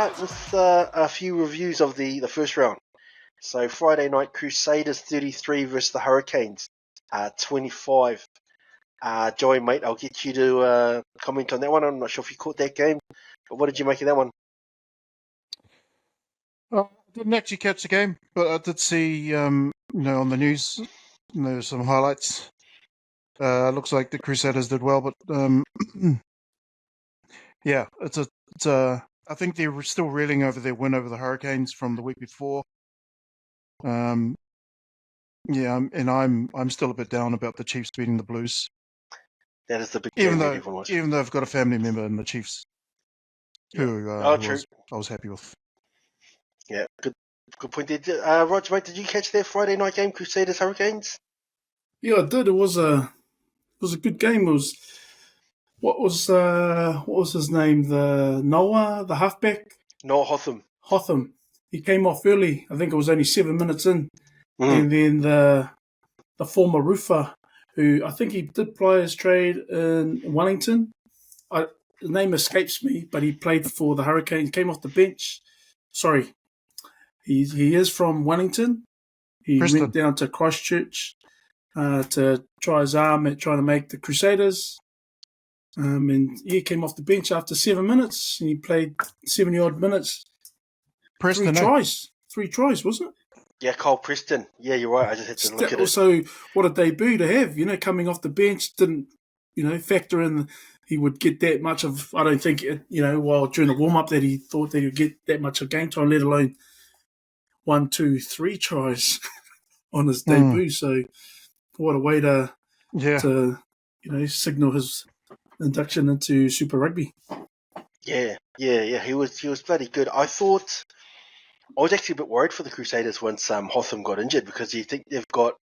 start with a few reviews of the first round. So Friday night, Crusaders 33 versus the Hurricanes 25. Joey, mate, I'll get you to comment on that one. I'm not sure if you caught that game, but what did you make of that one? I didn't actually catch the game, but I did see, on the news, there's some highlights. Looks like the Crusaders did well, but yeah, I think they're still reeling over their win over the Hurricanes from the week before. And I'm still a bit down about the Chiefs beating the Blues. That is the big game that everyone watched. Even though I've got a family member in the Chiefs, who I was happy with. Yeah, good point there. Roger, mate, did you catch their Friday night game, Crusaders Hurricanes? Yeah, I did. It was a good game. It was what was his name? The halfback. Noah Hotham. He came off early. I think it was only 7 minutes in, and then the former roofer, who I think he did players trade in Wellington. The name escapes me, but he played for the Hurricanes. Came off the bench. Sorry, he is from Wellington. He went down to Christchurch to try his arm at trying to make the Crusaders. And he came off the bench after 7 minutes, and he played 70-odd minutes. Preston, 3 tries, wasn't it? Yeah, Cole Preston. Yeah, you're right. I just had to look at it. So what a debut to have, coming off the bench. Didn't, factor in he would get that much of, I don't think, while during the warm-up that he thought that he would get that much of game time, let alone 1, 2, 3 tries on his debut. So what a way to signal his induction into Super Rugby. Yeah. He was bloody good. I was actually a bit worried for the Crusaders once Hotham got injured, because you think they've got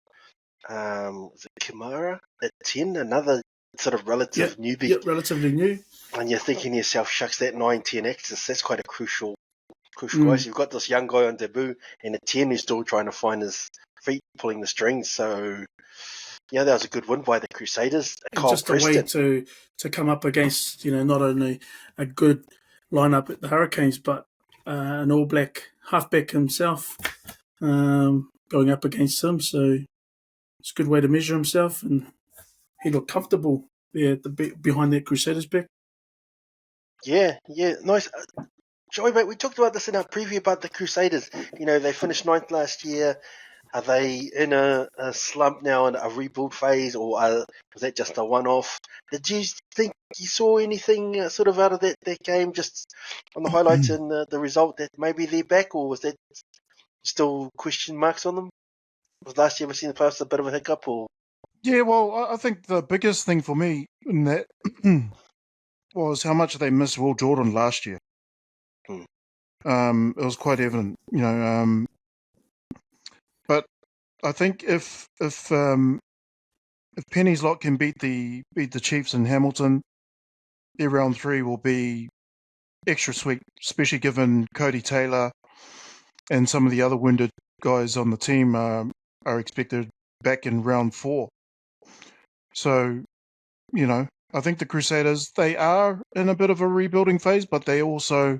is it Kamara at 10, another sort of relative newbie. Yeah, relatively new. And you're thinking to yourself, shucks, that 9-10 axis, that's quite a crucial guy. So you've got this young guy on debut and a 10 who's still trying to find his feet, pulling the strings. So yeah, that was a good win by the Crusaders. Just a way to come up against, not only a good lineup at the Hurricanes, but an All Black halfback himself going up against him. So it's a good way to measure himself, and he looked comfortable there behind that Crusaders back. Yeah, nice. Joey, mate, we talked about this in our preview about the Crusaders. They finished 9th last year. Are they in a slump now, in a rebuild phase, or was that just a one-off? Did you think you saw anything sort of out of that game, just on the highlights and the result, that maybe they're back, or was that still question marks on them? Was last year seen the past a bit of a hiccup, or? Yeah, well, I think the biggest thing for me in that was how much they missed Will Jordan last year. It was quite evident, but I think if Penny's lot can beat the Chiefs in Hamilton, their round 3 will be extra sweet, especially given Cody Taylor and some of the other wounded guys on the team are expected back in round 4. So, I think the Crusaders, they are in a bit of a rebuilding phase, but they also,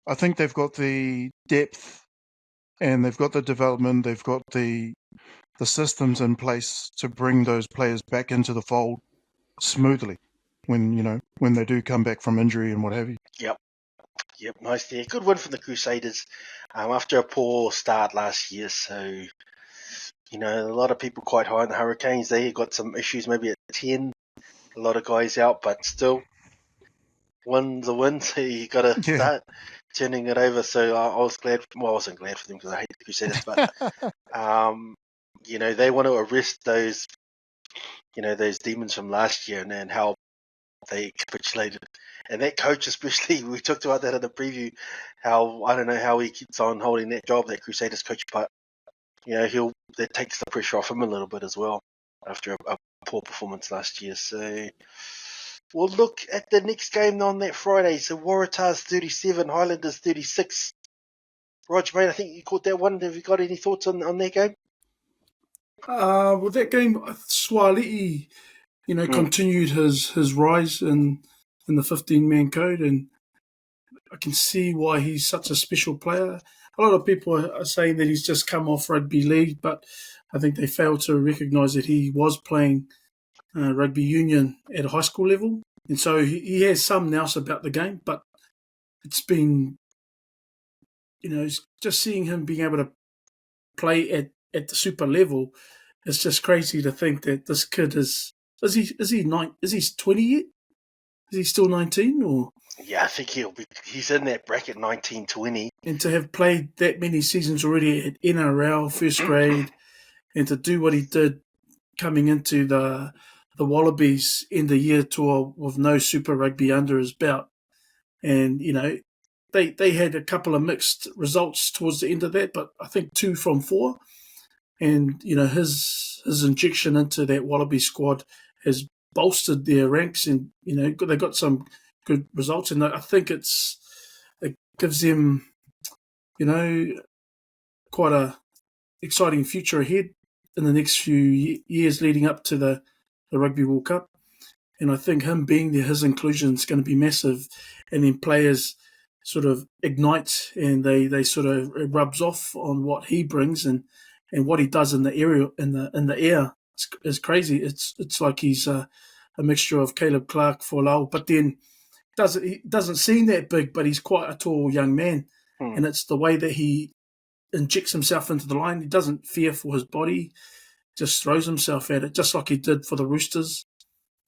I think they've got the depth and they've got the development, they've got the systems in place to bring those players back into the fold smoothly when they do come back from injury and what have you. Yep, nice there. Good win for the Crusaders after a poor start last year. So, a lot of people quite high on the Hurricanes. They got some issues maybe at 10. A lot of guys out, but still, win's a win. So you got to start turning it over. So I was glad. Well, I wasn't glad for them because I hate the Crusaders, but they want to arrest those, those demons from last year and how they capitulated. And that coach, especially, we talked about that in the preview. How I don't know how he keeps on holding that job, that Crusaders coach, but that takes the pressure off him a little bit as well after a poor performance last year. So we'll look at the next game on that Friday. So Waratahs 37, Highlanders 36. Roger, mate, I think you caught that one. Have you got any thoughts on that game? Well, that game, Swali'i, continued his rise in the 15-man code, and I can see why he's such a special player. A lot of people are saying that he's just come off rugby league, but I think they fail to recognise that he was playing rugby union at a high school level. And so he has some nous about the game, but it's been, just seeing him being able to play at the super level, it's just crazy to think that this kid is he 20 yet? Is he still 19 or? Yeah, I think he's in that bracket 19-20. And to have played that many seasons already at NRL, first grade, and to do what he did coming into the Wallabies in the year tour with no Super Rugby under his belt. And, they had a couple of mixed results towards the end of that, but I think 2 from 4. And, his injection into that Wallaby squad has bolstered their ranks, and, they got some good results. And I think it gives them, quite a exciting future ahead in the next few years leading up to the Rugby World Cup. And I think him being there, his inclusion is going to be massive. And then players sort of ignite, and they sort of, it rubs off on what he brings, and what he does in the area, in the air is crazy. It's like he's a mixture of Caleb Clark for Lau, but then he doesn't seem that big, but he's quite a tall young man. And it's the way that he injects himself into the line. He doesn't fear for his body, just throws himself at it, just like he did for the Roosters.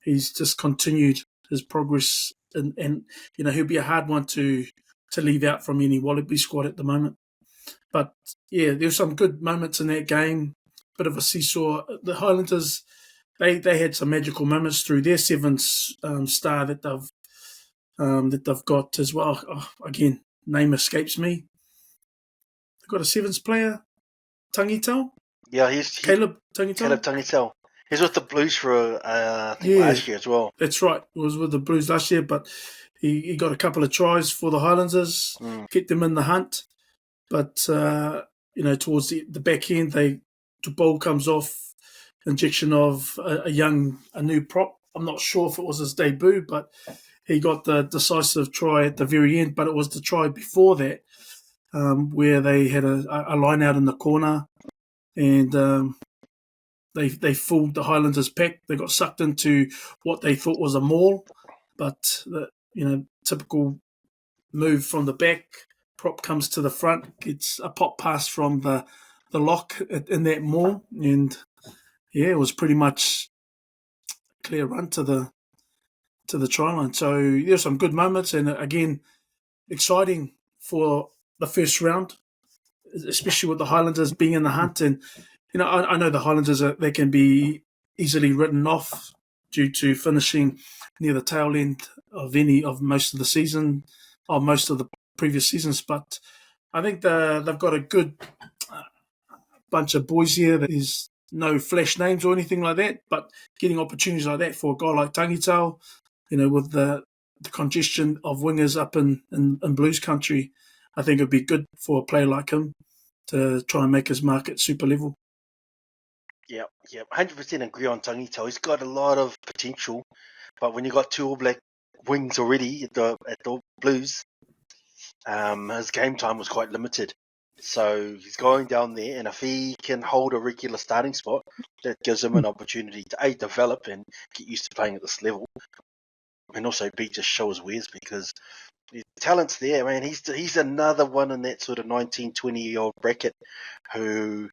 He's just continued his progress, and he'll be a hard one to leave out from any Wallaby squad at the moment. But yeah, there's some good moments in that game. Bit of a seesaw. The Highlanders, they had some magical moments through their 7th star that they've got as well. Oh, again, name escapes me. They've got a 7th player, Tangitau. Yeah, he's Caleb Tangitau. Caleb Tangitau. He's with the Blues for last year as well. That's right. He was with the Blues last year, but he got a couple of tries for the Highlanders, kept them in the hunt. But, towards the back end, the ball comes off, injection of a new prop. I'm not sure if it was his debut, but he got the decisive try at the very end. But it was the try before that, where they had a line out in the corner, and they fooled the Highlanders pack. They got sucked into what they thought was a maul, but typical move from the back. Prop comes to the front, gets a pop pass from the lock in that maul, and it was pretty much a clear run to the try line. So there's some good moments, and again, exciting for the first round, especially with the Highlanders being in the hunt. And I know the Highlanders they can be easily written off due to finishing near the tail end of most of the season, or most of the previous seasons, but I think they've got a good bunch of boys here. There's no flash names or anything like that, but getting opportunities like that for a guy like Tangitau, with the congestion of wingers up in Blues country, I think it'd be good for a player like him to try and make his mark at super level. Yep, 100% agree on Tangitau. He's got a lot of potential, but when you got 2 All Black wings already at the Blues, his game time was quite limited. So he's going down there, and if he can hold a regular starting spot, that gives him an opportunity to develop and get used to playing at this level, and also just show his wares, because the talent's there, man. He's another one in that sort of 19, 20-year-old bracket who,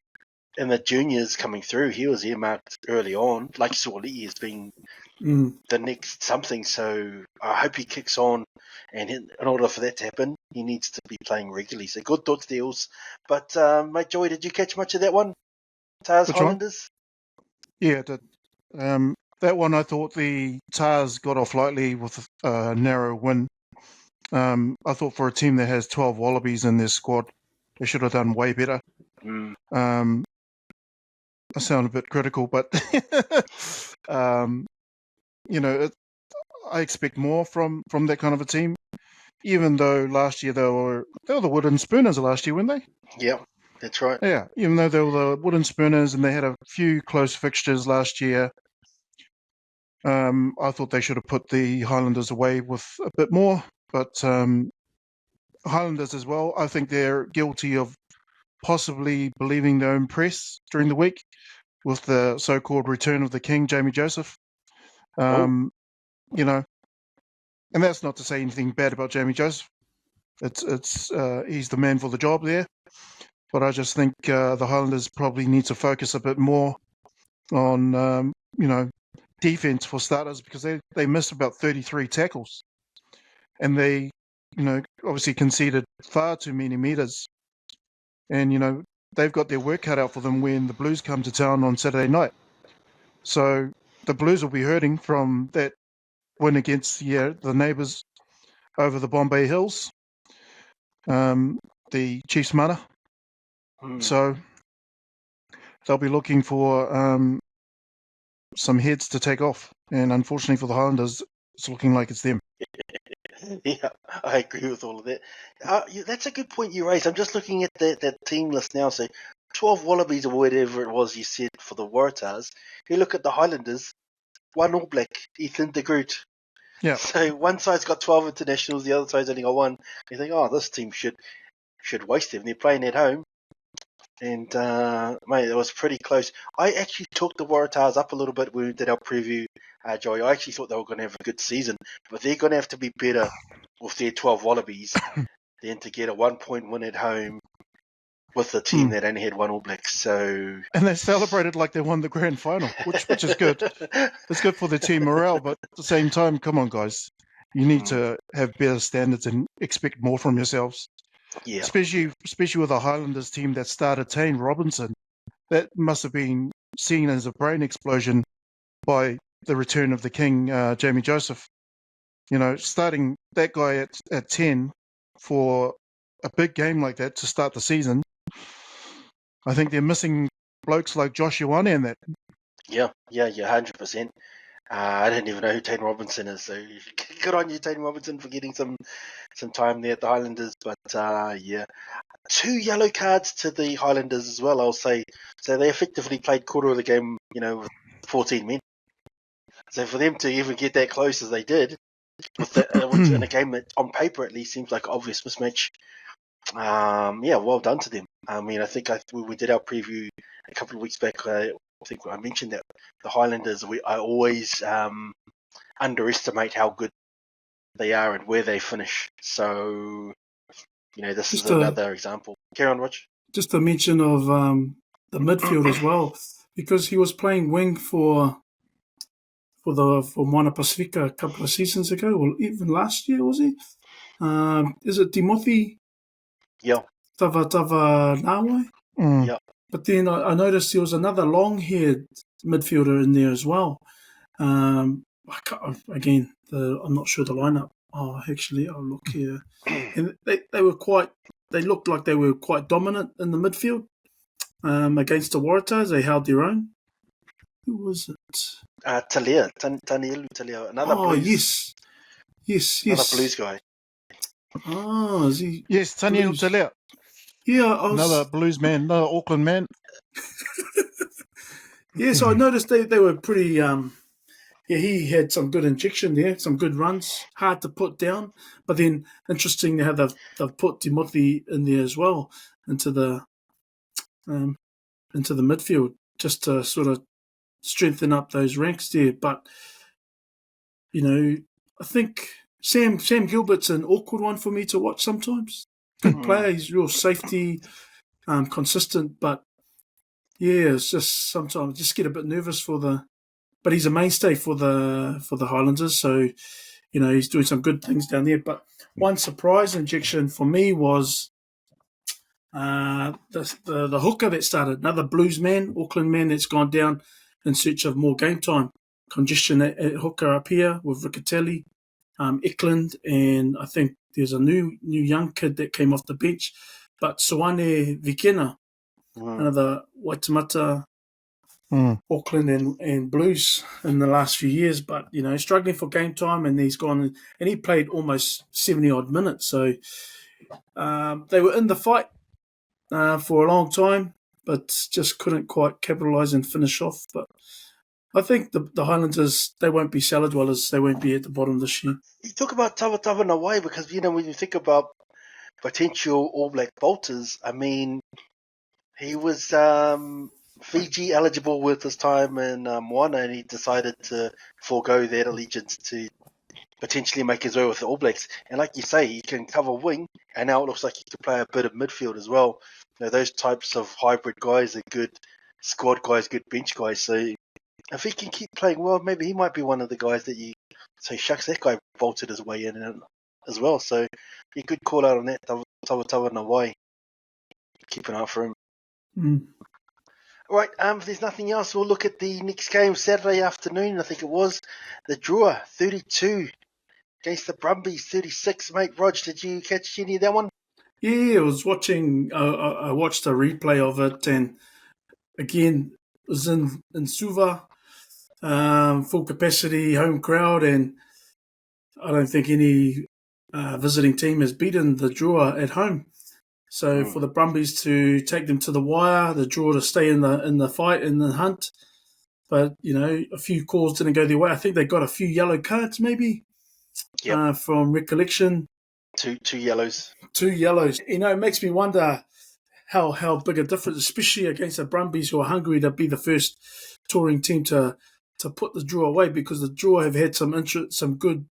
in the juniors coming through, he was earmarked early on, like Suoli'i as being the next something. So I hope he kicks on, and in order for that to happen, he needs to be playing regularly. So good thoughts, deals. But mate, Joey, did you catch much of that one? Tars Highlanders? Yeah, I did. That one, I thought the Tars got off lightly with a narrow win. I thought for a team that has 12 Wallabies in their squad, they should have done way better. I sound a bit critical, but I expect more from that kind of a team. Even though last year they were the wooden spooners last year, weren't they? Yeah, that's right. Yeah, even though they were the wooden spooners and they had a few close fixtures last year, I thought they should have put the Highlanders away with a bit more. But Highlanders as well. I think they're guilty of possibly believing their own press during the week with the so-called return of the king, Jamie Joseph. You know, and that's not to say anything bad about Jamie Joseph. It's he's the man for the job there. But I just think the Highlanders probably need to focus a bit more on, defense for starters, because they missed about 33 tackles. And they, obviously conceded far too many meters. And, they've got their work cut out for them when the Blues come to town on Saturday night. So the Blues will be hurting from that win against the neighbours over the Bombay Hills, the Chiefs Mana. So they'll be looking for some heads to take off. And unfortunately for the Highlanders, it's looking like it's them. Yeah, I agree with all of that. That's a good point you raised. I'm just looking at that team list now. So 12 Wallabies or whatever it was you said for the Waratahs. You look at the Highlanders, one All Black, Ethan de Groot. Yeah. So one side's got 12 internationals, the other side's only got one. You think, this team should waste them. They're playing at home. And, mate, it was pretty close. I actually took the Waratahs up a little bit when we did our preview, Joey. I actually thought they were going to have a good season, but they're going to have to be better with their 12 Wallabies than to get a 1-point win at home with a team that only had one All Black. So, and they celebrated like they won the grand final, which is good. It's good for the team morale, but at the same time, come on, guys. You need to have better standards and expect more from yourselves. Yeah. Especially with a Highlanders team that started Tane Robinson. That must have been seen as a brain explosion by the return of the king, Jamie Joseph. Starting that guy at 10 for a big game like that to start the season. I think they're missing blokes like Josh Ioane in that. Yeah, 100%. I didn't even know who Tane Robinson is, so good on you, Tane Robinson, for getting some time there at the Highlanders. But yeah, 2 yellow cards to the Highlanders as well, I'll say. So they effectively played quarter of the game, with 14 men. So for them to even get that close as they did, in a game that on paper at least seems like an obvious mismatch, well done to them. I mean, I think we did our preview a couple of weeks back. I think I mentioned that the Highlanders, I always underestimate how good they are and where they finish. So, this is another example. Carry on, Rich. Just a mention of the midfield as well, because he was playing wing for Moana Pasifika a couple of seasons ago, or even last year, was he? Is it Timothy? Yeah. Tava Nawe? Yeah. But then I noticed there was another long-haired midfielder in there as well. I'm not sure the lineup. Oh, actually, I'll look here. And they looked like they were quite dominant in the midfield against the Waratahs. They held their own. Who was it? Tanielu Talia, another Blues. Yes. Another Blues guy. Oh, is he? Yes, Tanielu Talia. Yeah, another Blues man, another Auckland man. Yes, I noticed they were pretty. He had some good injection there, some good runs, hard to put down. But then interesting how they've put Timothy in there as well into the midfield just to sort of strengthen up those ranks there. But I think Sam Gilbert's an awkward one for me to watch sometimes. Good player, he's real safety, consistent, but yeah, it's just sometimes just get a bit nervous but he's a mainstay for the Highlanders, so he's doing some good things down there. But one surprise injection for me was the hooker that started, another Blues man, Auckland man that's gone down in search of more game time. Congestion at hooker up here with Riccatelli, Eklund, and I think there's a new young kid that came off the bench. But Soane Vikena, another Waitemata, Auckland and Blues in the last few years, but struggling for game time, and he's gone and he played almost 70 odd minutes. So they were in the fight for a long time, but just couldn't quite capitalise and finish off. But I think the Highlanders, they won't be salad dwellers. They won't be at the bottom this year. You talk about Tava in a way because when you think about potential All Black bolters, I mean, he was Fiji eligible with his time in Moana, and he decided to forego that allegiance to potentially make his way with the All Blacks. And like you say, he can cover wing, and now it looks like he could play a bit of midfield as well. Those types of hybrid guys are good squad guys, good bench guys. So if he can keep playing well, maybe he might be one of the guys that you say, shucks, that guy bolted his way in as well. So you could call out on that. Tawa Nawai. Keep an eye for him. Mm. Right, if there's nothing else, we'll look at the next game, Saturday afternoon, I think it was. The Drua, 32 against the Brumbies, 36. Mate, Rog, did you catch any of that one? Yeah, I was watching. I watched a replay of it, and again, it was in Suva, full capacity, home crowd, and I don't think any visiting team has beaten the Drua at home. So for the Brumbies to take them to the wire, the Drua to stay in the fight, in the hunt, but a few calls didn't go their way. I think they got a few yellow cards, maybe, from recollection. Two yellows. 2 yellows. It makes me wonder how big a difference, especially against the Brumbies, who are hungry to be the first touring team to put the Drua away, because the Drua have had some good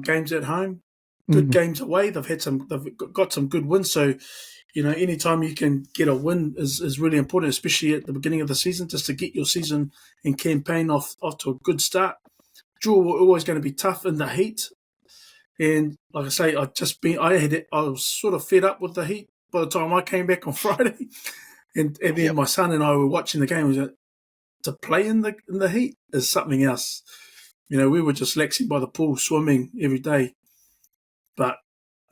games at home, good games away. They've got some good wins. So, anytime you can get a win is really important, especially at the beginning of the season, just to get your season and campaign off to a good start. Drua were always going to be tough in the heat. And like I say, I was sort of fed up with the heat by the time I came back on Friday, and then my son and I were watching the game. To play in the heat is something else. We were just laxing by the pool, swimming every day. But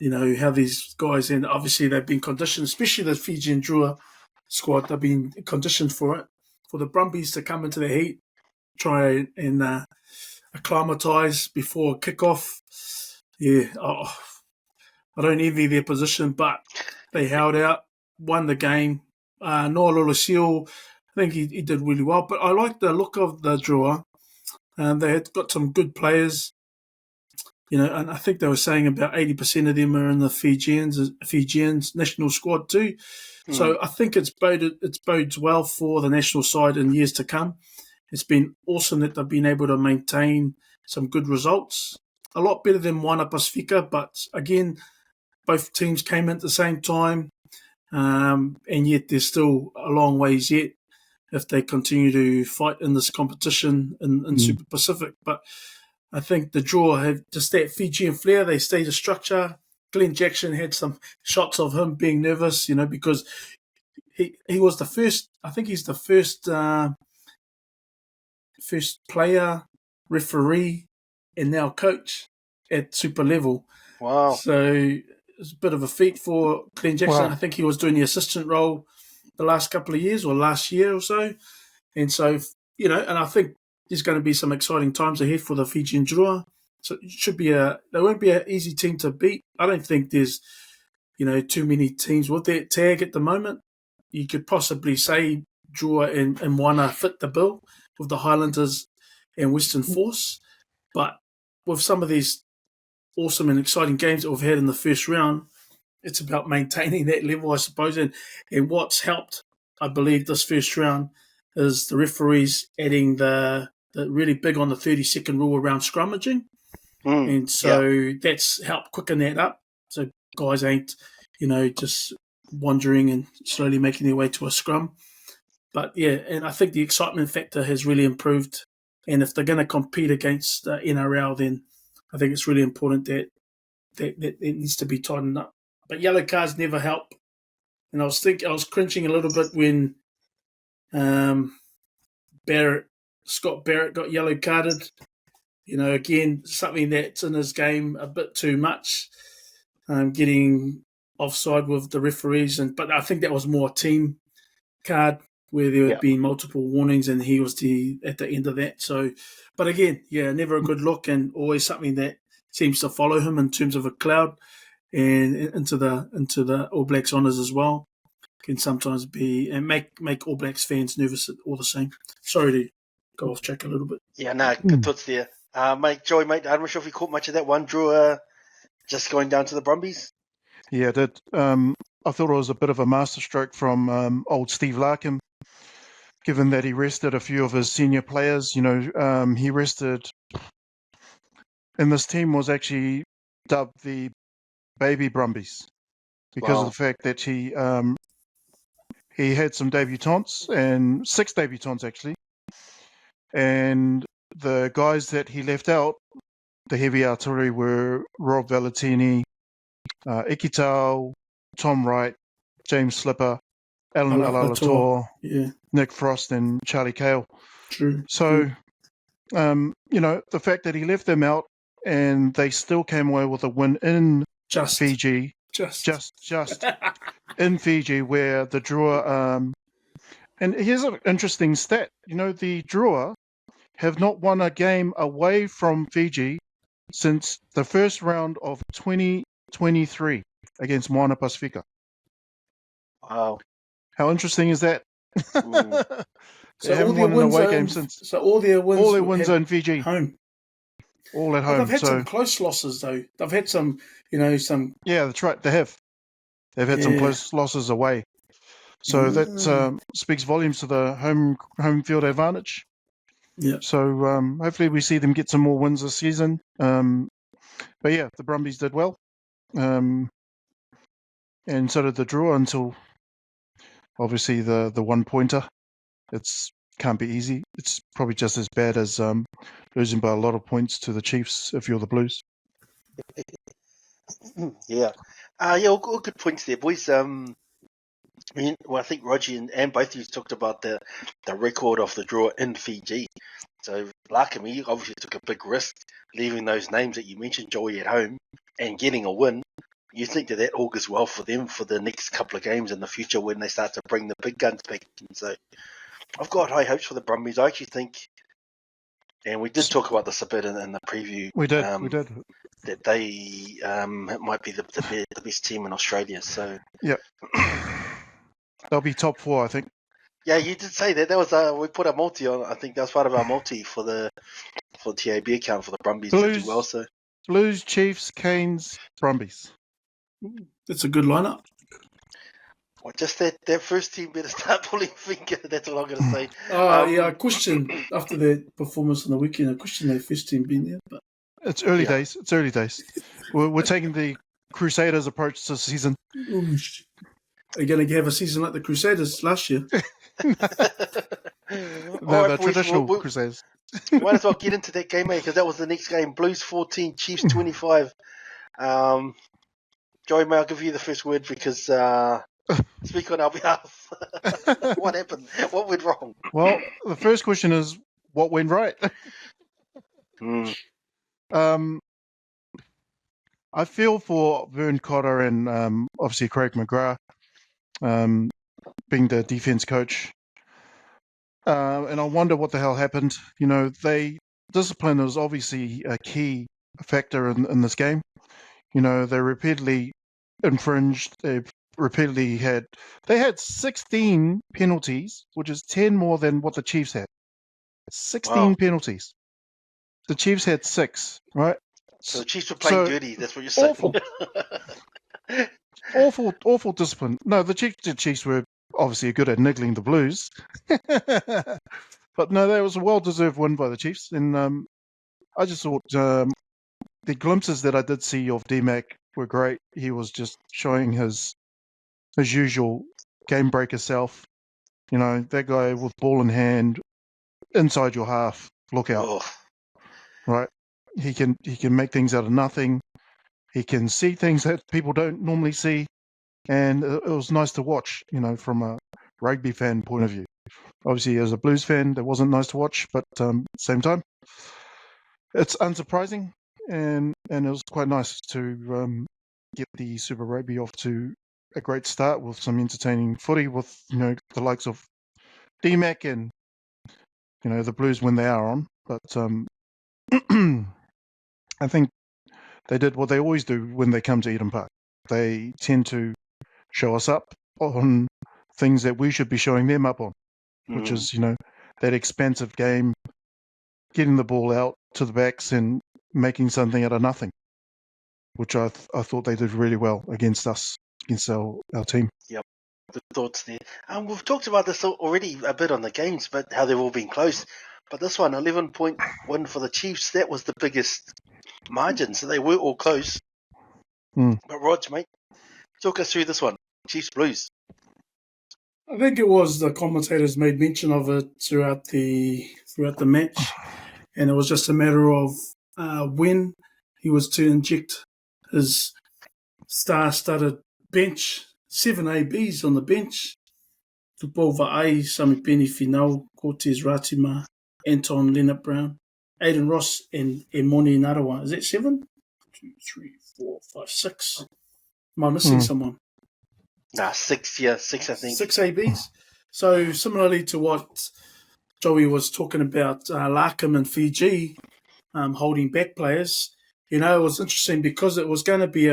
how these guys, and obviously they've been conditioned, especially the Fiji and Drua squad, they've been conditioned for it. For the Brumbies to come into the heat, try and acclimatise before kickoff. Yeah, I don't envy their position, but they held out, won the game. Noa Lolosio, I think he did really well. But I like the look of the Drua. They had got some good players, and I think they were saying about 80% of them are in the Fijians national squad too. So I think it bodes well for the national side in years to come. It's been awesome that they've been able to maintain some good results. A lot better than Moana Pasifika, but again, both teams came in at the same time, and yet there's still a long ways yet if they continue to fight in this competition in Super Pacific. But I think the Drua have just that Fijian flair. They stayed a structure. Glenn Jackson had some shots of him being nervous, because he was the first. I think he's the first player, referee, and now coach at super level. Wow. So it's a bit of a feat for Glenn Jackson. Wow. I think he was doing the assistant role the last couple of years, or last year or so. And so, and I think there's going to be some exciting times ahead for the Fijian Drua. So it should be they won't be an easy team to beat. I don't think there's, too many teams with that tag at the moment. You could possibly say Drua and Moana fit the bill with the Highlanders and Western Force. But with some of these awesome and exciting games that we've had in the first round, it's about maintaining that level, I suppose. And what's helped, I believe, this first round is the referees adding the really big on the 30-second rule around scrummaging. And so that's helped quicken that up. So guys ain't, just wandering and slowly making their way to a scrum. But yeah, and I think the excitement factor has really improved. And if they're going to compete against the NRL, then I think it's really important that it needs to be tightened up. But yellow cards never help. And I was cringing a little bit when Scott Barrett got yellow carded. Again, something that's in his game a bit too much, getting offside with the referees. But I think that was more a team card where there had been multiple warnings, and he was at the end of that. So, but again, never a good look, and always something that seems to follow him in terms of a cloud and into the All Blacks honours as well. Can sometimes be and make All Blacks fans nervous all the same. Sorry to go off track a little bit. Yeah, no, good thoughts there. Mate, I'm not sure if you caught much of that one, Drew, just going down to the Brumbies. Yeah, it did. I thought it was a bit of a masterstroke from old Steve Larkham, given that he rested a few of his senior players. He rested, and this team was actually dubbed the Baby Brumbies because of Wow. the fact that he had some debutants, and 6 debutants actually, and the guys that he left out, the heavy artillery, were Rob Valentini, Ikitau, Tom Wright, James Slipper, Alan Alalator, Yeah, Nick Frost, and Charlie Cale. true. So, the fact that he left them out and they still came away with a win in Fiji, just in Fiji, where the Drua, and here's an interesting stat. The Drua have not won a game away from Fiji since the first round of 2023 against Moana Pasifika. Wow. How interesting is that? Mm. They haven't won an away game since. So all their wins are in Fiji. Home. All at Well, home. they've had some close losses, though. They've had some. Yeah, that's right. They have. They've had some close losses away. So that speaks volumes to the home field advantage. Yeah. So hopefully we see them get some more wins this season. But yeah, the Brumbies did well. And so did the Drua until obviously the 1-pointer. It's can't be easy. It's probably just as bad as losing by a lot of points to the Chiefs if you're the Blues. Yeah. All good points there, boys. I think Roger and both of you talked about the record of the draw in Fiji. So Larkham, he obviously took a big risk leaving those names that you mentioned, Joey, at home and getting a win. You think that augurs well for them for the next couple of games in the future when they start to bring the big guns back in. So I've got high hopes for the Brumbies. I actually think, and we did talk about this a bit in the preview. We did. That they might be the best team in Australia. So yeah, they'll be top 4, I think. Yeah, you did say that. That was we put a multi on. I think that was part of our multi for the TAB account for the Brumbies to do well. So Blues, Chiefs, Canes, Brumbies. That's a good lineup. Well, just that first team better start pulling finger. That's all I'm going to say. I questioned after their performance on the weekend. I questioned their first team being there, but it's early days. It's early days. We're taking the Crusaders approach this season. Are you going to have a season like the Crusaders last year? The traditional Crusaders. Might as well get into that game, mate, because that was the next game. Blues 14, Chiefs 25. Joey, may I give you the first word because speak on our behalf. What happened? What went wrong? Well, the first question is, what went right? I feel for Vern Cotter and obviously Craig McGrath being the defense coach. And I wonder what the hell happened. Discipline is obviously a key factor in this game. They repeatedly infringed. They had 16 penalties, which is 10 more than what the Chiefs had. 16 penalties. The Chiefs had 6, right? So the Chiefs were playing dirty. That's what you're saying. Awful discipline. No, the Chiefs were obviously good at niggling the Blues. But no, that was a well-deserved win by the Chiefs. And I just thought the glimpses that I did see of D-Mac were great. He was just showing his usual game breaker self. That guy with ball in hand, inside your half, look out. Oh. Right? He can make things out of nothing. He can see things that people don't normally see. And it was nice to watch, from a rugby fan point of view. Obviously, as a Blues fan, that wasn't nice to watch, but at the same time, it's unsurprising, and it was quite nice to get the Super Rugby off to a great start with some entertaining footy with, the likes of D-Mac and, the Blues when they are on. But I think they did what they always do when they come to Eden Park. They tend to show us up on things that we should be showing them up on, which is, that expansive game, getting the ball out to the backs and making something out of nothing. which I thought they did really well against us, against our team. Yep, good thoughts there. We've talked about this already a bit on the games, but how they've all been close. But this one, 11-point win for the Chiefs, that was the biggest margin, so they were all close. Mm. But Rog, mate, talk us through this one, Chiefs Blues. I think it was the commentators made mention of it throughout the match, and it was just a matter of when he was to inject his star-studded bench, 7 ABs on the bench, Tupova A, Samipeni Finau, Cortez Ratima, Anton Leonard-Brown, Aiden Ross, and Emoni Narawa. Is that 7? 2, 3, 4, 5, 6. Am I missing someone? Nah, 6, I think. 6 ABs. So similarly to what Joey was talking about, Larkham and Fiji holding back players, it was interesting because it was going to be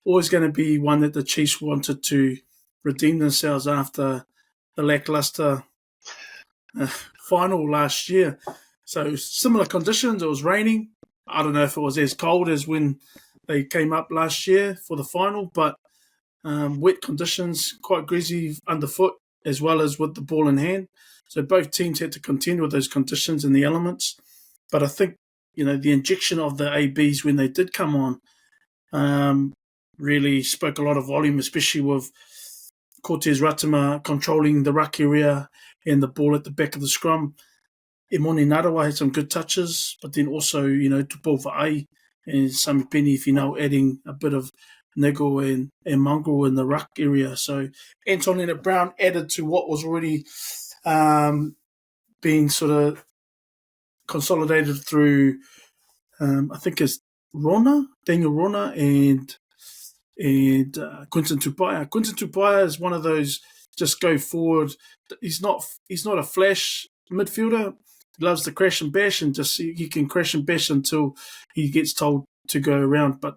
always going to be one that the Chiefs wanted to redeem themselves after the lackluster final last year. So similar conditions. It was raining. I don't know if it was as cold as when they came up last year for the final, but wet conditions, quite greasy underfoot, as well as with the ball in hand. So both teams had to contend with those conditions and the elements. But I think, the injection of the ABs when they did come on really spoke a lot of volume, especially with Cortez Ratima controlling the ruck area and the ball at the back of the scrum. Emoni Narawa had some good touches, but then also, Tupova A and Samipeni Finau adding a bit of Nego and Mongrel in the ruck area. So Anton Leonard-Brown added to what was already being sort of consolidated through, I think it's Daniel Rona and Quinton Tupaya. Quinton Tupaya is one of those just go forward. He's not a flash midfielder. He loves to crash and bash, and just he can crash and bash until he gets told to go around. But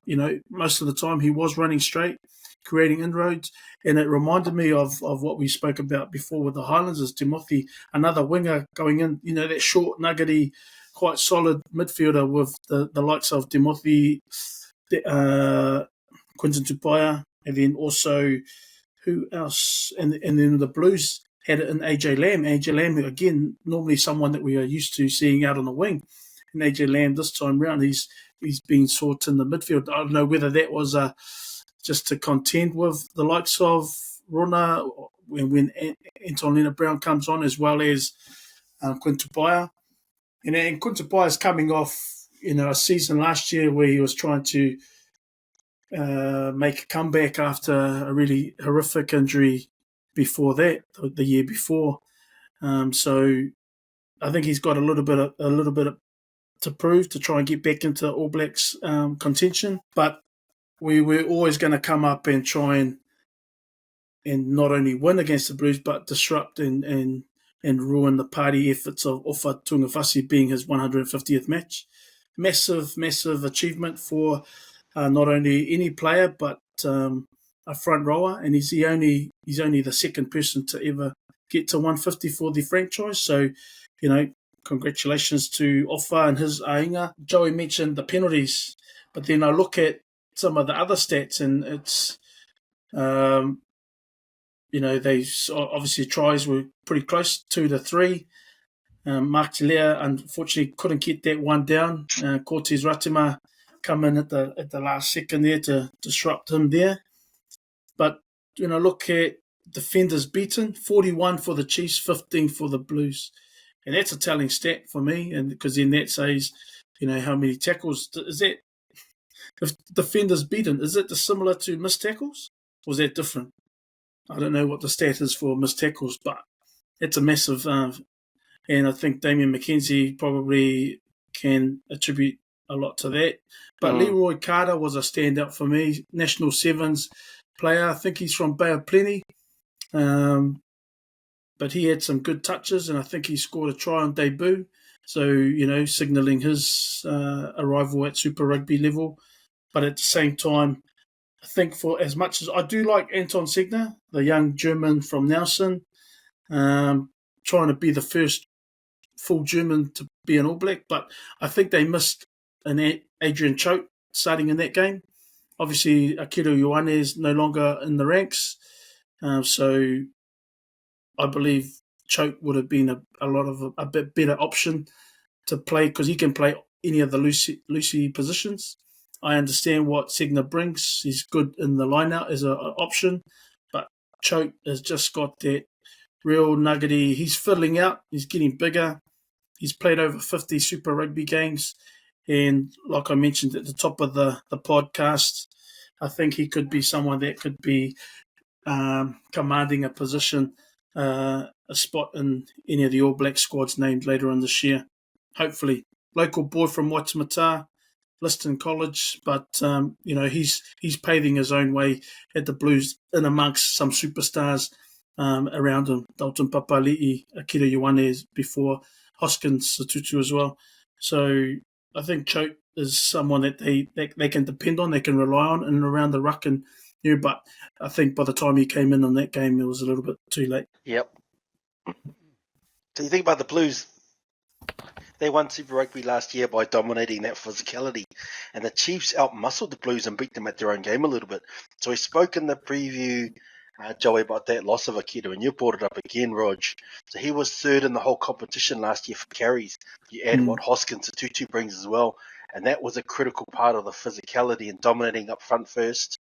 most of the time he was running straight, creating inroads, and it reminded me of what we spoke about before with the Highlanders. Timothy, another winger going in, that short, nuggety, quite solid midfielder with the likes of Timothy, Quinton Tupaya, and then also who else? And then the Blues had it in AJ Lamb. AJ Lamb, who, again, normally someone that we are used to seeing out on the wing. And AJ Lamb this time round, he's been sought in the midfield. I don't know whether that was just to contend with the likes of Rona when Anton Leonard-Brown comes on, as well as Quinton Tupaya. And Quinton Tupaya is coming off a season last year where he was trying to make a comeback after a really horrific injury before that, the year before. So I think he's got a little bit to prove to try and get back into All Blacks contention. But we were always going to come up and try and not only win against the Blues, but disrupt and ruin the party efforts of Ofa Tungafasi being his 150th match. Massive achievement for not only any player, but a front rower, and he's only the second person to ever get to 150 for the franchise. So, congratulations to Ofa and his ainga. Joey mentioned the penalties, but then I look at some of the other stats, and it's they obviously tries were pretty close, 2-3. Mark Telea unfortunately couldn't get that one down. Cortez Ratima come in at the last second there to disrupt him there. But, look at defenders beaten, 41 for the Chiefs, 15 for the Blues. And that's a telling stat for me, and because then that says, how many tackles. Is that, if defenders beaten, is it similar to missed tackles? Or is that different? I don't know what the stat is for missed tackles, but it's a massive, and I think Damien McKenzie probably can attribute a lot to that. But Leroy Carter was a standout for me, National Sevens player. I think he's from Bay of Plenty, but he had some good touches, and I think he scored a try on debut. So, signalling his arrival at Super Rugby level. But at the same time, I think for as much as I do like Anton Segner, the young German from Nelson, trying to be the first full German to be an All Black, but I think they missed an Adrian Choate starting in that game. Obviously, Akira Ioane is no longer in the ranks, so I believe Choke would have been a bit better option to play because he can play any of the Lucy positions. I understand what Signa brings. He's good in the line-out as an option, but Choke has just got that real nuggety. He's fiddling out. He's getting bigger. He's played over 50 Super Rugby games. And like I mentioned at the top of the podcast, I think he could be someone that could be commanding a position, a spot in any of the All Black squads named later on this year. Hopefully. Local boy from Waitemata, Liston College, but he's paving his own way at the Blues in amongst some superstars around him. Dalton Papali'i, Akira Ioane before Hoskins Satutu as well. So I think Choate is someone that they can depend on, they can rely on in and around the ruck and but I think by the time he came in on that game, it was a little bit too late. Yep. So you think about the Blues, they won Super Rugby last year by dominating that physicality, and the Chiefs outmuscled the Blues and beat them at their own game a little bit. So we spoke in the preview, Joey, about that loss of Akita, and you brought it up again, Rog. So he was third in the whole competition last year for carries. You add what Hoskins Tutu brings as well, and that was a critical part of the physicality and dominating up front first,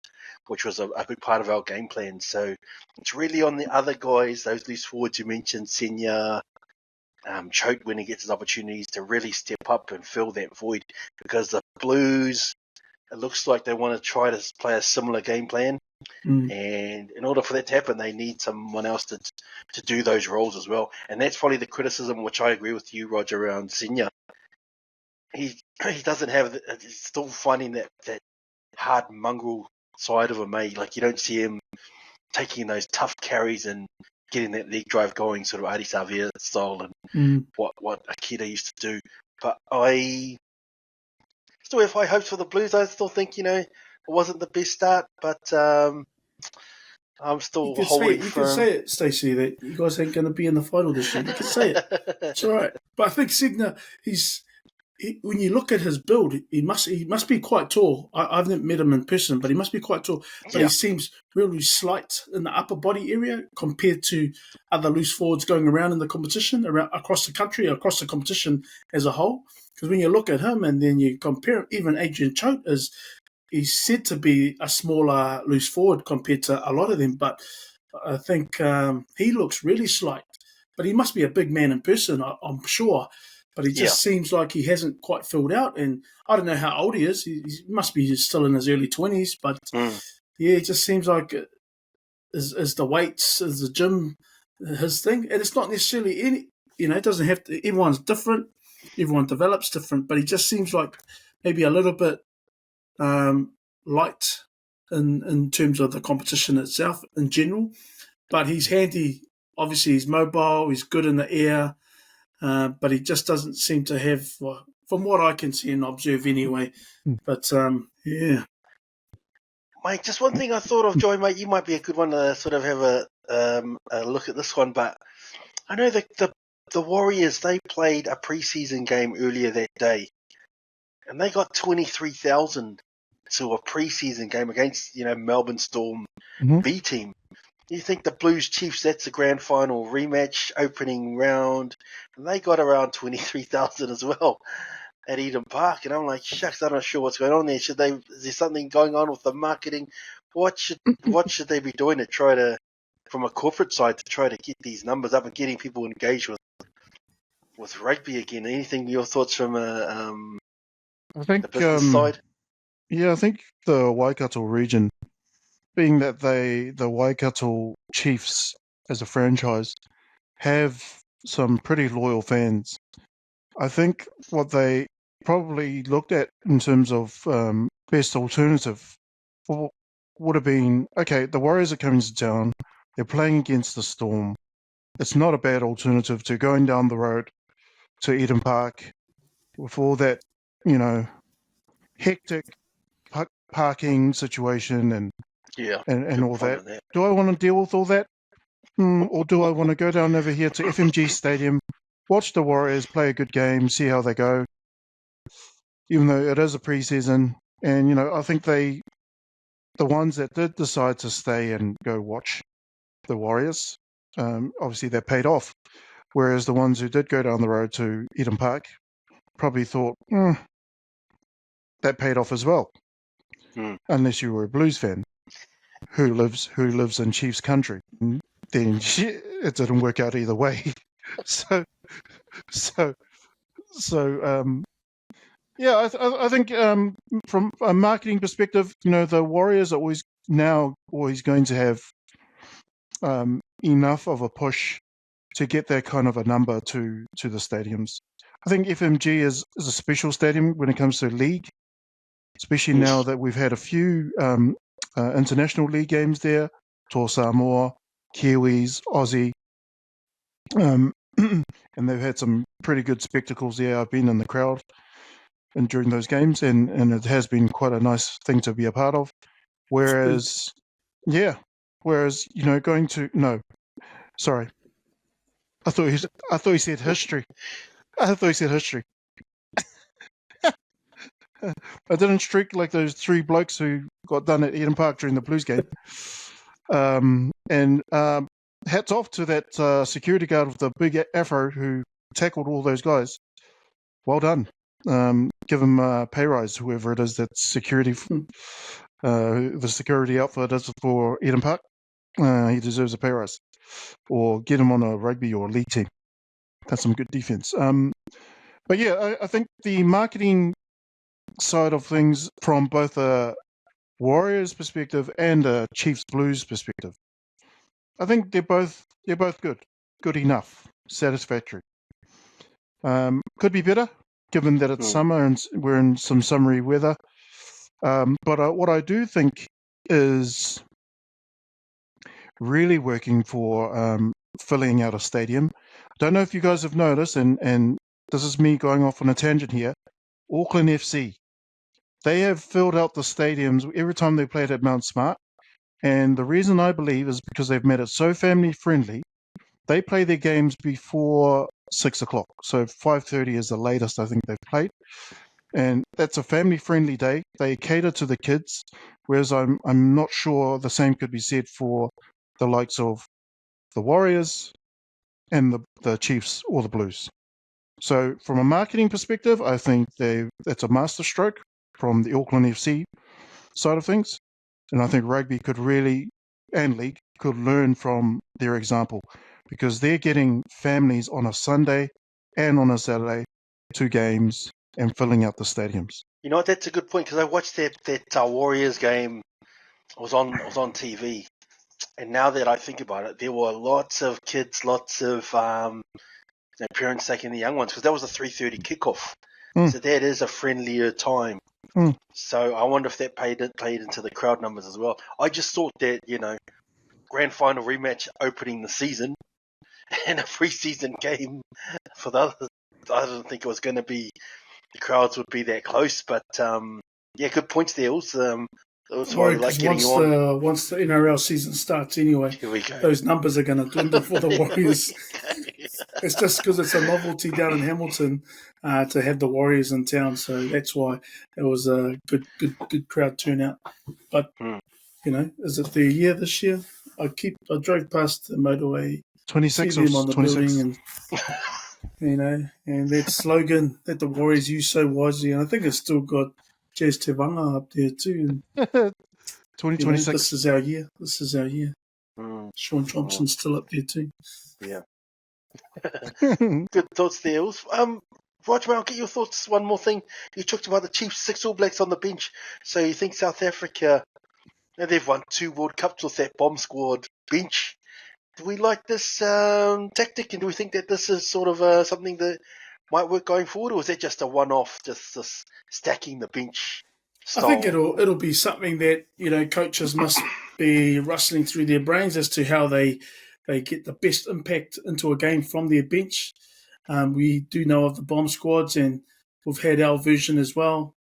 which was a big part of our game plan. So it's really on the other guys, those loose forwards you mentioned, Senior, Choate when he gets his opportunities to really step up and fill that void, because the Blues, it looks like they want to try to play a similar game plan. And in order for that to happen, they need someone else to do those roles as well. And that's probably the criticism, which I agree with you, Roger, around Senior. He doesn't have, he's still finding that hard mongrel side of him, like you don't see him taking those tough carries and getting that leg drive going, sort of Adi Savia style, and what Akita used to do. But I still have high hopes for the Blues. I still think, it wasn't the best start, but I'm still holding firm. You can say it, Stacey, that you guys ain't going to be in the final this year. You can say it. It's all right. But I think Signa, when you look at his build, he must be quite tall. I've never met him in person, but he must be quite tall. But he seems really slight in the upper body area compared to other loose forwards going around in the competition, across the country, across the competition as a whole. Because when you look at him and then you compare, even Adrian Choate he's said to be a smaller loose forward compared to a lot of them, but I think he looks really slight. But he must be a big man in person, I'm sure. But he just seems like he hasn't quite filled out. And I don't know how old he is. He must be still in his early 20s. But, it just seems like is the weights, is the gym his thing. And it's not necessarily it doesn't have to. Everyone's different. Everyone develops different. But he just seems like maybe a little bit light in terms of the competition itself in general. But he's handy. Obviously, he's mobile. He's good in the air. But he just doesn't seem to have, from what I can see and observe anyway. But, Mate, just one thing I thought of, Joey, mate, you might be a good one to sort of have a look at this one. But I know the Warriors, they played a preseason game earlier that day, and they got 23,000 to a preseason game against, Melbourne Storm B team. You think the Blues Chiefs, that's the grand final rematch, opening round, and they got around 23,000 as well at Eden Park. And I'm like, shucks, I'm not sure what's going on there. Is there something going on with the marketing? What should they be doing to try to, from a corporate side, to try to get these numbers up and getting people engaged with rugby again? Anything, your thoughts from the business side? Yeah, I think the Waikato region, being that the Waikato Chiefs as a franchise have some pretty loyal fans, I think what they probably looked at in terms of best alternative would have been, okay, the Warriors are coming to town, they're playing against the Storm. It's not a bad alternative to going down the road to Eden Park with all that, hectic parking situation and all that. Do I want to deal with all that? Or do I want to go down over here to FMG Stadium, watch the Warriors play a good game, see how they go, even though it is a preseason? And, I think they the ones that did decide to stay and go watch the Warriors, obviously they paid off. Whereas the ones who did go down the road to Eden Park probably thought, that paid off as well. Unless you were a Blues fan who lives in Chiefs country. And then it didn't work out either way. So yeah, I think from a marketing perspective, the Warriors are always going to have enough of a push to get that kind of a number to the stadiums. I think FMG is a special stadium when it comes to league, especially now that we've had a few international league games there, Toa Samoa, Kiwis, Aussie, and they've had some pretty good spectacles there. I've been in the crowd and during those games, and it has been quite a nice thing to be a part of. Whereas, going to sorry, I thought he said history. I thought he said history. I didn't streak like those three blokes who got done at Eden Park during the Blues game. And hats off to that security guard with the big afro who tackled all those guys. Well done. Give him a pay rise, whoever it is that's security. The security outfit is for Eden Park. He deserves a pay rise. Or get him on a rugby or league team. That's some good defense. But yeah, I think the marketing side of things from both a Warriors perspective and a Chiefs Blues perspective, I think they're both good enough, satisfactory. Could be better, given that it's summer and we're in some summery weather. But what I do think is really working for filling out a stadium. I don't know if you guys have noticed, and this is me going off on a tangent here, Auckland FC. They have filled out the stadiums every time they played at Mount Smart. And the reason I believe is because they've made it so family friendly. They play their games before 6 o'clock. So 5:30 is the latest I think they've played. And that's a family friendly day. They cater to the kids. Whereas I'm not sure the same could be said for the likes of the Warriors and the Chiefs or the Blues. So from a marketing perspective, I think that's a masterstroke from the Auckland FC side of things. And I think rugby could really, and league, could learn from their example because they're getting families on a Sunday and on a Saturday, 2 games, and filling out the stadiums. You know what? That's a good point because I watched that Warriors game. It was on TV, and now that I think about it, there were lots of kids, lots of parents taking the young ones because that was a 3:30 kickoff. So that is a friendlier time. So I wonder if that played into the crowd numbers as well. I just thought that grand final rematch opening the season and a preseason game for the others. I didn't think it was going to be the crowds would be that close, but good points there. Also, it was like getting once the NRL season starts, anyway, here we go. Those numbers are going to dwindle for the Warriors. It's just because it's a novelty down in Hamilton to have the Warriors in town, so that's why it was a good crowd turnout. But is it the year this year? I drove past the motorway, 26 see them on the 26. building, and and that slogan that the Warriors use so wisely, and I think it's still got Jazz Tevanga up there too. 2026. This is our year. Sean Thompson's still up there too. Yeah. Good thoughts there. Roger, I'll get your thoughts. One more thing. You talked about the Chiefs, 6 All Blacks on the bench. So you think South Africa, they've won 2 World Cups with that bomb squad bench. Do we like this tactic, and do we think that this is sort of something that might work going forward, or is that just a one-off, just this stacking the bench style? I think it'll be something that coaches must be rustling through their brains as to how they get the best impact into a game from their bench. We do know of the bomb squads, and we've had our version as well.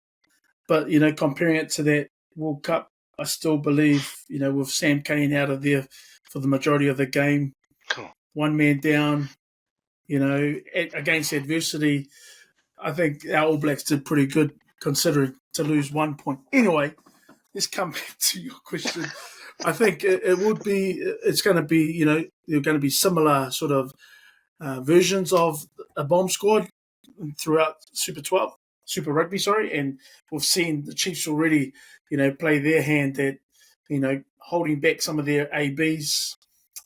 But comparing it to that World Cup, I still believe with Sam Cane out of there for the majority of the game, one man down, against adversity, I think our All Blacks did pretty good considering to lose 1 point. Anyway, let's come back to your question. I think it's going to be, there are going to be similar sort of versions of a bomb squad throughout Super Rugby, and we've seen the Chiefs already, play their hand at, holding back some of their ABs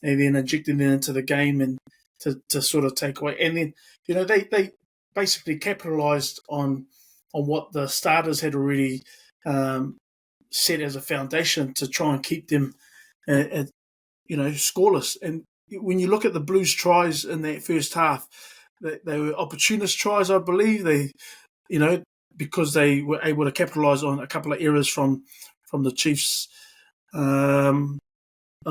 and then injecting them into the game and to sort of take away. And then, they basically capitalised on what the starters had already set as a foundation to try and keep them, scoreless. And when you look at the Blues tries in that first half, they were opportunist tries, I believe. They, because they were able to capitalise on a couple of errors from the Chiefs. I'm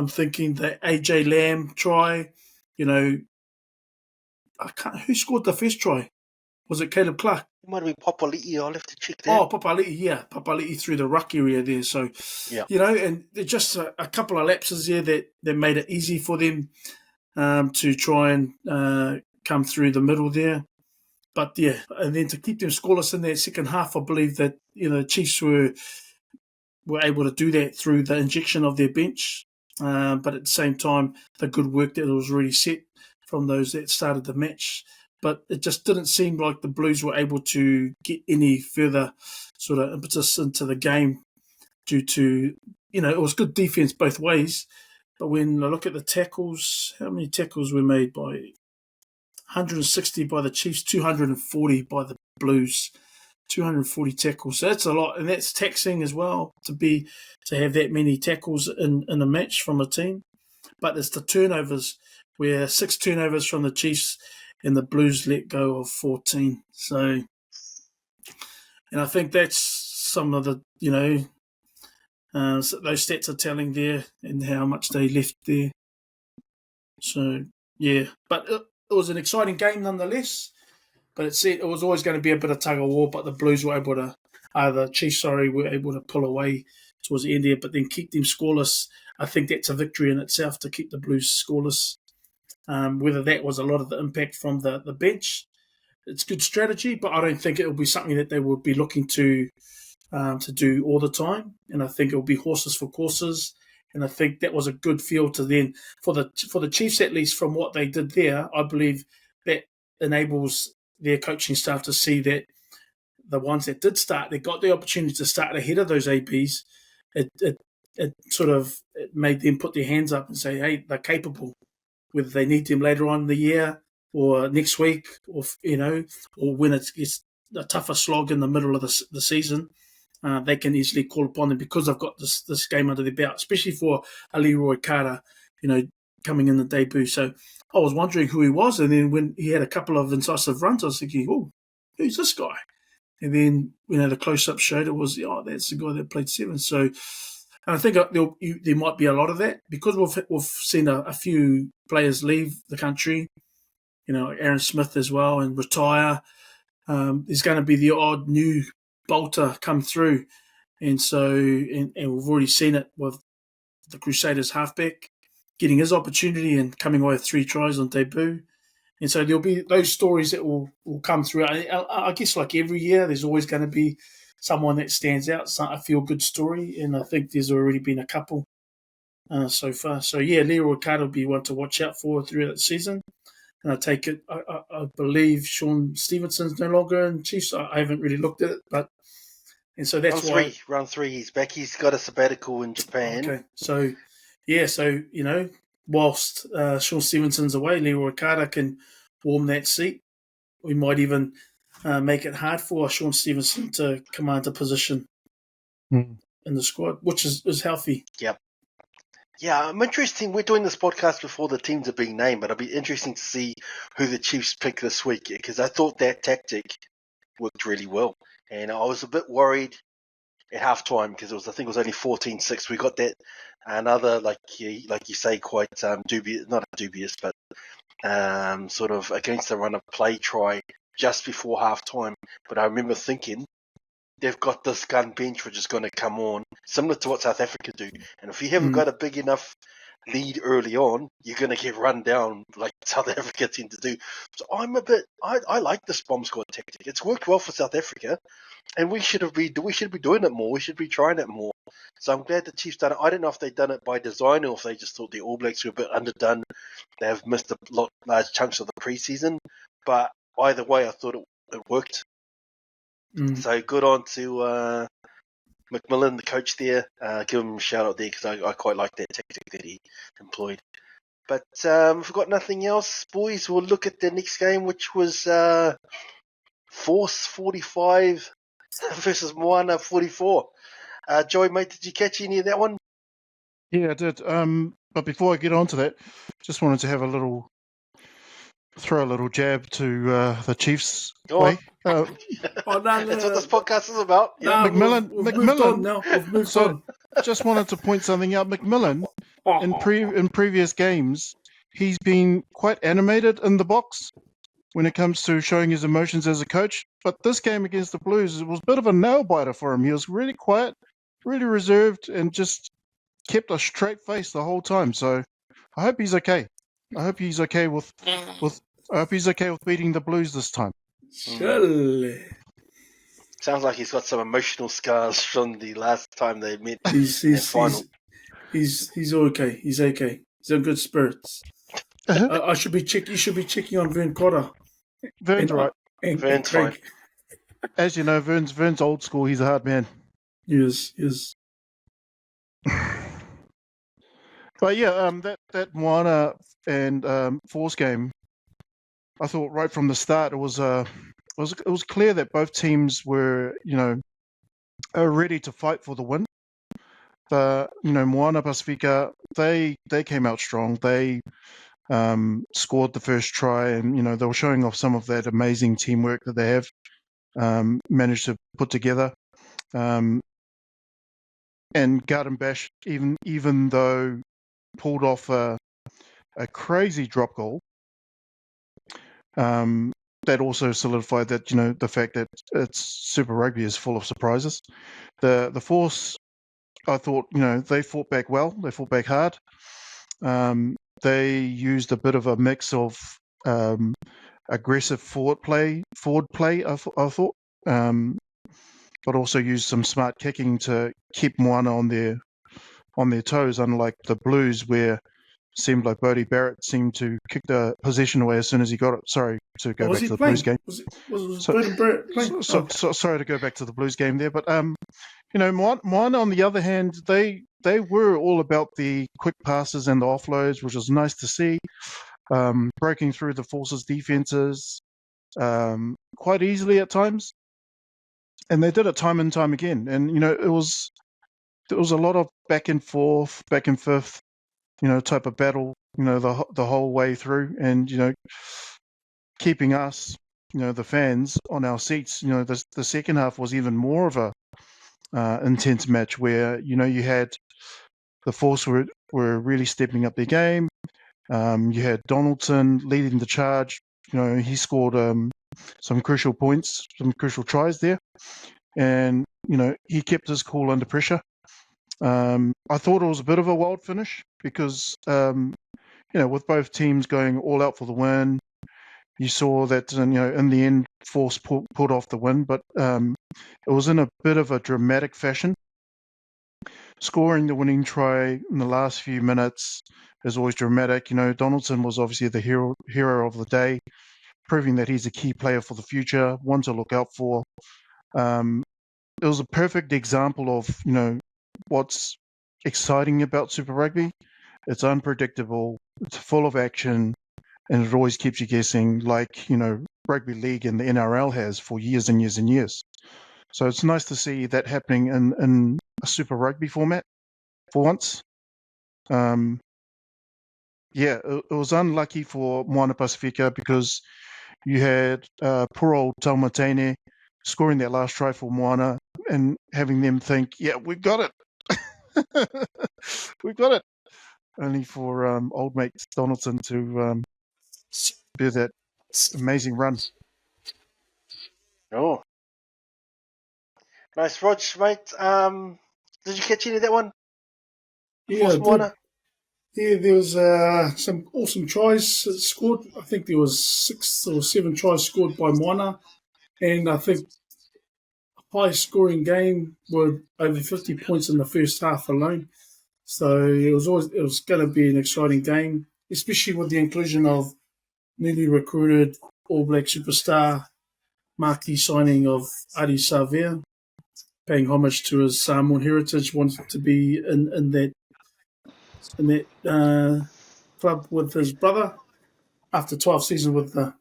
thinking the AJ Lamb try. Who scored the first try? Was it Caleb Clark? It might have been Papali'i. I'll have to check that. Oh, Papali'i, yeah. Papali'i through the ruck area there. So, yeah. And just a couple of lapses there that made it easy for them to try and come through the middle there. But, yeah, and then to keep them scoreless in that second half, I believe that, Chiefs were able to do that through the injection of their bench. But at the same time, the good work that was already set from those that started the match. But it just didn't seem like the Blues were able to get any further sort of impetus into the game due to, it was good defence both ways. But when I look at the tackles, how many tackles were made by 160 by the Chiefs, 240 by the Blues, 240 tackles. So that's a lot, and that's taxing as well to have that many tackles in a match from a team. But it's the turnovers, where 6 turnovers from the Chiefs and the Blues let go of 14. So, and I think that's some of the, those stats are telling there and how much they left there. So, yeah. But it was an exciting game nonetheless. But it was always going to be a bit of tug of war, but the Blues were able to, the Chiefs, were able to pull away towards the end there, but then keep them scoreless. I think that's a victory in itself to keep the Blues scoreless. Whether that was a lot of the impact from the bench, it's good strategy, but I don't think it will be something that they would be looking to do all the time. And I think it will be horses for courses. And I think that was a good feel to then for the Chiefs, at least from what they did there. I believe that enables their coaching staff to see that the ones that did start, they got the opportunity to start ahead of those APs. It made them put their hands up and say, hey, they're capable. Whether they need them later on in the year or next week, or when it's a tougher slog in the middle of the season, they can easily call upon them because they've got this game under their belt, especially for a Leroy Carter, coming in the debut. So I was wondering who he was, and then when he had a couple of incisive runs, I was thinking, oh, who's this guy? And then, the close-up showed it was, that's the guy that played 7. So, and I think there might be a lot of that because we've seen a few players leave the country, Aaron Smith as well, and retire. There's going to be the odd new bolter come through. And so, and we've already seen it with the Crusaders halfback getting his opportunity and coming away with 3 tries on debut. And so there'll be those stories that will come through. I guess like every year, there's always going to be someone that stands out, a feel-good story, and I think there's already been a couple so far. So, yeah, Leroy Carter will be one to watch out for throughout the season. And I take it, I believe Sean Stevenson's no longer in Chiefs. I haven't really looked at it, but and so that's round 3, he's back. He's got a sabbatical in Japan. Okay, so yeah, whilst Sean Stevenson's away, Leroy Carter can warm that seat. We might even make it hard for Sean Stevenson to command a position in the squad, which is healthy. Yep. Yeah, I'm interested. We're doing this podcast before the teams are being named, but it'll be interesting to see who the Chiefs pick this week because I thought that tactic worked really well. And I was a bit worried at halftime because I think it was only 14-6. We got that another, like you say, quite dubious, not dubious, but sort of against the run of play try just before halftime. But I remember thinking, they've got this gun bench which is going to come on, similar to what South Africa do. And if you haven't got a big enough lead early on, you're going to get run down like South Africa tend to do. So I like this bomb squad tactic. It's worked well for South Africa, and we should be doing it more. We should be trying it more. So I'm glad the Chiefs done it. I don't know if they've done it by design or if they just thought the All Blacks were a bit underdone. They have missed large chunks of the preseason, but either way, I thought it worked. So good on to McMillan, the coach there. Give him a shout out there because I quite like that tactic that he employed. But if we've got nothing else, boys, we'll look at the next game, which was Force 45 versus Moana 44. Joey, mate, did you catch any of that one? Yeah, I did. But before I get on to that, just wanted to have throw a little jab to the Chiefs way. No. That's what this podcast is about. No, McMillan, we've moved on now. We've moved on. Just wanted to point something out. McMillan, in previous games, he's been quite animated in the box when it comes to showing his emotions as a coach. But this game against the Blues, it was a bit of a nail biter for him. He was really quiet, really reserved, and just kept a straight face the whole time. So I hope he's okay. I hope he's okay with beating the Blues this time. Surely. Sounds like he's got some emotional scars from the last time they met. He's okay. He's okay. He's in good spirits. I should be checking. You should be checking on Vern Cotter. Vern's right. Vern's fine. As you know, Vern's old school. He's a hard man. Yes. But yeah, that Moana and Force game, I thought right from the start it was clear that both teams were ready to fight for the win. Moana Pasifika, they came out strong. They scored the first try, and they were showing off some of that amazing teamwork that they have managed to put together. And Garden Bash, even though pulled off a crazy drop goal, that also solidified that the fact that it's Super Rugby is full of surprises. The Force, I thought they fought back well. They fought back hard. They used a bit of a mix of aggressive forward play. I thought, but also used some smart kicking to keep Moana on their toes. Unlike the Blues, where it seemed like Bodie Barrett seemed to kick the possession away as soon as he got it. Sorry to go back to the Blues game. Was Bodie Barrett playing? Sorry to go back to the Blues game there, but Moana on the other hand, they were all about the quick passes and the offloads, which was nice to see. Breaking through the Forces' defenses quite easily at times, and they did it time and time again. And it was a lot of back and forth, type of battle, the whole way through, and keeping us, the fans, on our seats. The second half was even more of a intense match where you had the Force were really stepping up their game. You had Donaldson leading the charge. He scored some crucial points, some crucial tries there, and he kept his cool under pressure. I thought it was a bit of a wild finish because with both teams going all out for the win, you saw that in the end Force pulled off the win, but it was in a bit of a dramatic fashion. Scoring the winning try in the last few minutes is always dramatic. Donaldson was obviously the hero of the day, proving that he's a key player for the future, one to look out for. It was a perfect example of what's exciting about Super Rugby. It's unpredictable, it's full of action, and it always keeps you guessing, like Rugby League and the NRL has for years and years and years. So it's nice to see that happening in a Super Rugby format for once. It was unlucky for Moana Pasifika because you had poor old Taumatene scoring that last try for Moana and having them think, yeah, we've got it. We've got it. Only for old mate Donaldson to do that amazing run. Oh. Nice, Rog, mate. Did you catch any of that one? Yeah, there was some awesome tries scored. I think there was 6 or 7 tries scored by Moana, and I think high-scoring game with over 50 points in the first half alone. So it was going to be an exciting game, especially with the inclusion of newly recruited All Black superstar marquee signing of Adi Savea, paying homage to his Samoan heritage, wanted to be in that club with his brother after 12 seasons with the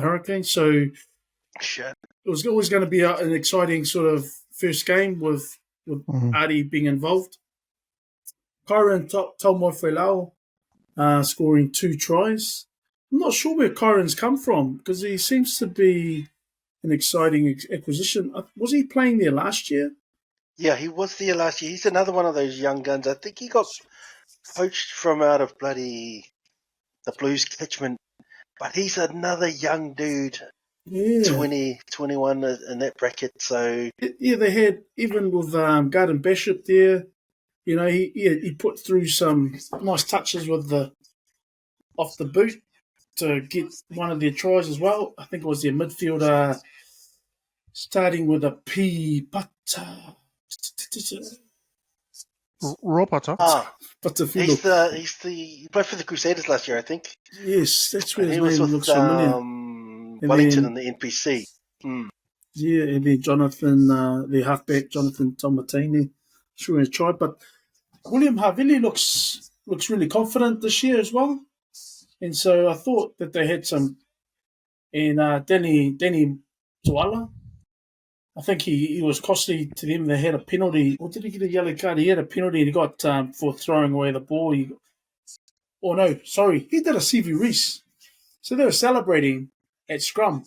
Hurricanes. So Shit. it was always going to be an exciting sort of first game with Adi being involved. Kyron Taumoefelau scoring 2 tries. I'm not sure where Kyron's come from because he seems to be an exciting acquisition. Was he playing there last year? Yeah, he was there last year. He's another one of those young guns. I think he got poached from out of bloody the Blues catchment, but he's another young dude. Yeah. 20, 21 in that bracket. So yeah, they had, even with Garden Bishop there, you know, he put through some nice touches with the off the boot to get one of their tries as well. I think it was their midfielder starting with a P. Ropata. He played for the Crusaders last year, I think. Yes, that's where And his he was name with looks familiar. Wellington in the NPC. Yeah, and then Jonathan, the halfback, Jonathan Tomatini, sure has tried. But William Havili looks really confident this year as well. And so I thought that they had some. And Danny Tuala, I think he was costly to them. They had a penalty. Or did he get a yellow card? He had a penalty and he got for throwing away the ball. He did a CV Reese. So they were celebrating at scrum.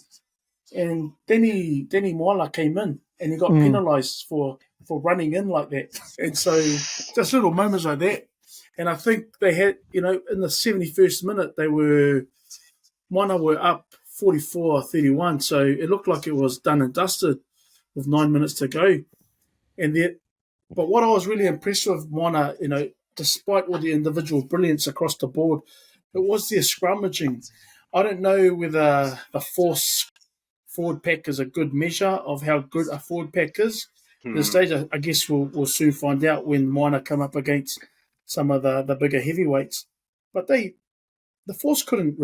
And Danny Moala came in and he got penalised for running in like that. And so just little moments like that. And I think they had, in the 71st minute, Moana were up 44-31. So it looked like it was done and dusted with 9 minutes to go. But what I was really impressed with Moana, despite all the individual brilliance across the board, it was their scrummaging. I don't know whether the force forward pack is a good measure of how good a forward pack is. At this stage, I guess we'll soon find out when Moana come up against some of the bigger heavyweights. But the force couldn't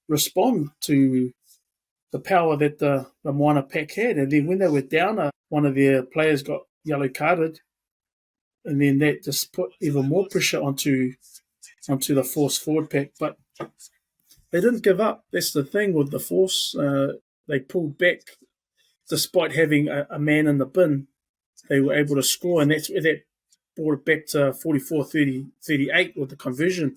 respond to the power that the Moana pack had. And then when they were down, one of their players got yellow carded, and then that just put even more pressure onto the force forward pack. But they didn't give up. That's the thing with the force. They pulled back despite having a man in the bin. They were able to score, and that brought it back to 44-38 with the conversion.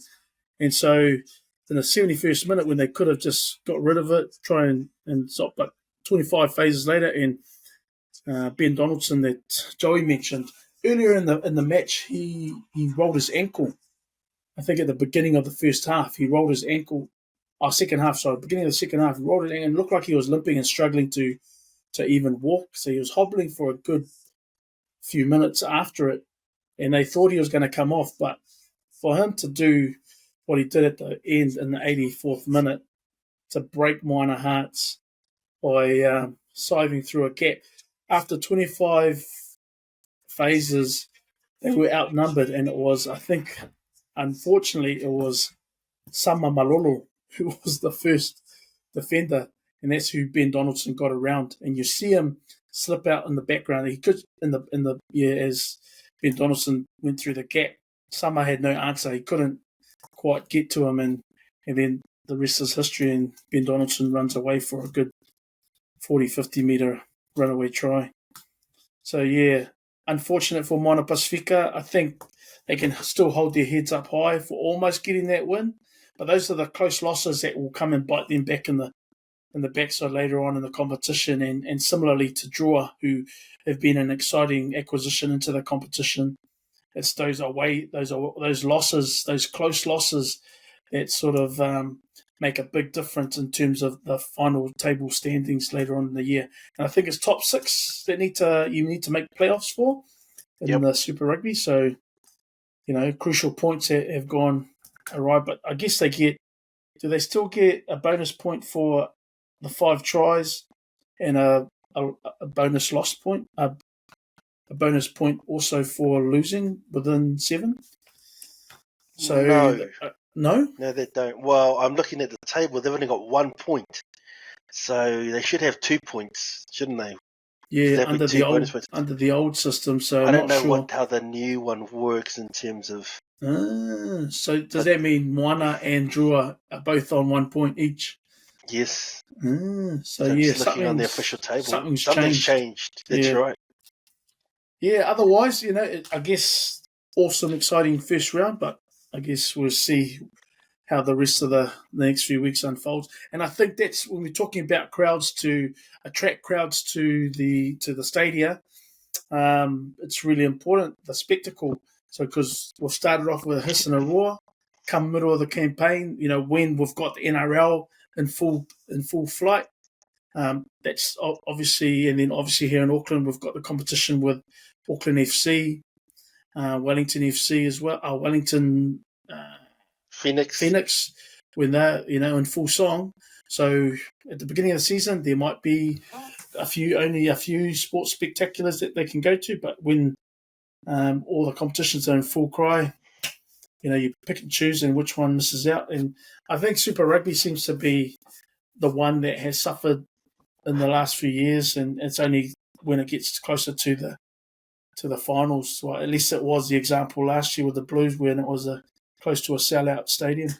And so in the 71st minute, when they could have just got rid of it, try and stop, but 25 phases later, and Ben Donaldson that Joey mentioned earlier in the match, he rolled his ankle. I think at the beginning of the first half, he rolled his ankle. Beginning of the second half, he rolled it and it looked like he was limping and struggling to even walk. So he was hobbling for a good few minutes after it, and they thought he was going to come off. But for him to do what he did at the end in the 84th minute, to break Moana hearts by siving through a gap after 25 phases, they were outnumbered, and it was, I think, unfortunately, it was Sama Malolo who was the first defender, and that's who Ben Donaldson got around. And you see him slip out in the background. He could as Ben Donaldson went through the gap. Sama had no answer. He couldn't quite get to him, and then the rest is history. And Ben Donaldson runs away for a good 40-50 metre runaway try. So yeah, unfortunate for Moana Pasifika. I think they can still hold their heads up high for almost getting that win. But those are the close losses that will come and bite them back in the backside later on in the competition. And similarly to Drua, who have been an exciting acquisition into the competition. It's those losses, those close losses that sort of make a big difference in terms of the final table standings later on in the year. And I think it's top 6 that you need to make playoffs for in the Super Rugby. So, crucial points have gone awry. But I guess do they still get a bonus point for the 5 tries and a a bonus loss point, a bonus point also for losing within 7. So no, they don't. Well, I'm looking at the table. They've only got 1 point, so they should have 2 points, shouldn't they? Yeah, under the old system. So I don't know sure how the new one works in terms of. So does that mean Moana and Drua are both on 1 point each? Yes. So just looking on the official table, something's changed. That's right. Yeah. Otherwise, I guess awesome, exciting first round, but I guess we'll see how the rest of the next few weeks unfolds. And I think that's when we're talking about crowds to attract crowds to the stadia. It's really important, the spectacle. So because we've started off with a hiss and a roar, come middle of the campaign, when we've got the NRL in full flight. That's obviously, and then obviously here in Auckland, we've got the competition with Auckland FC, Wellington FC as well, Wellington Phoenix, when they're in full song. So at the beginning of the season, there might be only a few sports spectaculars that they can go to, but when all the competitions are in full cry, you pick and choose and which one misses out. And I think Super Rugby seems to be the one that has suffered in the last few years, and it's only when it gets closer to the finals. Well, at least it was the example last year with the Blues when it was close to a sellout stadium.